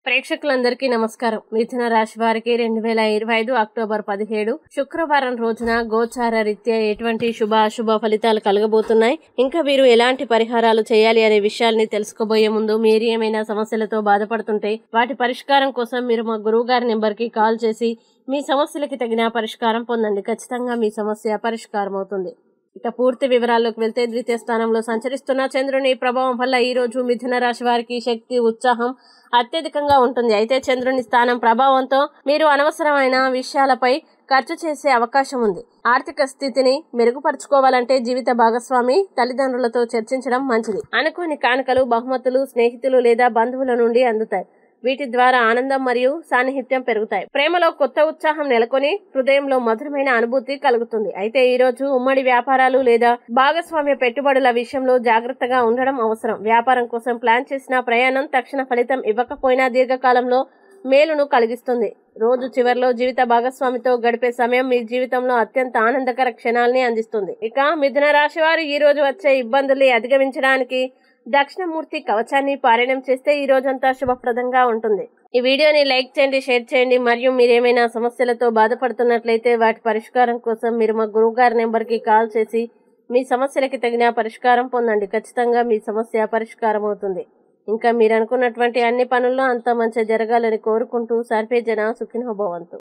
ప్రేక్షకులందరికీ నమస్కారం. మిథున రాశి వారికి 2025 అక్టోబర్ 17 శుక్రవారం రోజున గోచార రీత్యా ఎటువంటి శుభ అశుభ ఫలితాలు కలగబోతున్నాయి, ఇంకా వీరు ఎలాంటి పరిహారాలు చేయాలి అనే విషయాల్ని తెలుసుకోబోయే ముందు మీరు ఏమైనా సమస్యలతో బాధపడుతుంటే వాటి పరిష్కారం కోసం మీరు మా గురువు గారి నెంబర్కి కాల్ చేసి మీ సమస్యలకి తగిన పరిష్కారం పొందండి. ఖచ్చితంగా మీ సమస్య పరిష్కారం అవుతుంది. ఇక పూర్తి వివరాల్లోకి వెళ్తే, ద్వితీయ స్థానంలో సంచరిస్తున్న చంద్రుని ప్రభావం వల్ల ఈ రోజు మిథున రాశి వారికి శక్తి ఉత్సాహం అత్యధికంగా ఉంటుంది. అయితే చంద్రుని స్థానం ప్రభావంతో మీరు అనవసరమైన విషయాలపై ఖర్చు చేసే అవకాశం ఉంది. ఆర్థిక స్థితిని మెరుగుపరుచుకోవాలంటే జీవిత భాగస్వామి తల్లిదండ్రులతో చర్చించడం మంచిది. అనుకోని కానుకలు, బహుమతులు స్నేహితులు లేదా బంధువుల నుండి అందుతాయి. వీటి ద్వారా ఆనందం మరియు సాన్నిహిత్యం పెరుగుతాయి. ప్రేమలో కొత్త ఉత్సాహం నెలకొని హృదయంలో మధురమైన అనుభూతి కలుగుతుంది. అయితే ఈ రోజు ఉమ్మడి వ్యాపారాలు లేదా భాగస్వామ్య పెట్టుబడుల విషయంలో జాగ్రత్తగా ఉండడం అవసరం. వ్యాపారం కోసం ప్లాన్ చేసిన ప్రయాణం తక్షణ ఫలితం ఇవ్వకపోయినా దీర్ఘకాలంలో మేలును కలిగిస్తుంది. రోజు చివరిలో జీవిత భాగస్వామితో గడిపే సమయం మీ జీవితంలో అత్యంత ఆనందకర క్షణాల్ని అందిస్తుంది. ఇక మిథున రాశి వారు ఈ రోజు వచ్చే ఇబ్బందుల్ని అధిగమించడానికి దక్షిణమూర్తి కవచాన్ని పారాయణం చేస్తే ఈ రోజంతా శుభప్రదంగా ఉంటుంది. ఈ వీడియోని లైక్ చేయండి, షేర్ చేయండి. మరియు మీరేమైనా సమస్యలతో బాధపడుతున్నట్లయితే వాటి పరిష్కారం కోసం మీరు మా గురువు గారి నెంబర్కి కాల్ చేసి మీ సమస్యలకి తగిన పరిష్కారం పొందండి. ఖచ్చితంగా మీ సమస్య పరిష్కారం అవుతుంది. ఇంకా మీరు అనుకున్నటువంటి అన్ని పనుల్లో అంతా మంచి జరగాలని కోరుకుంటూ సర్వే జన సుఖినో భవంతు.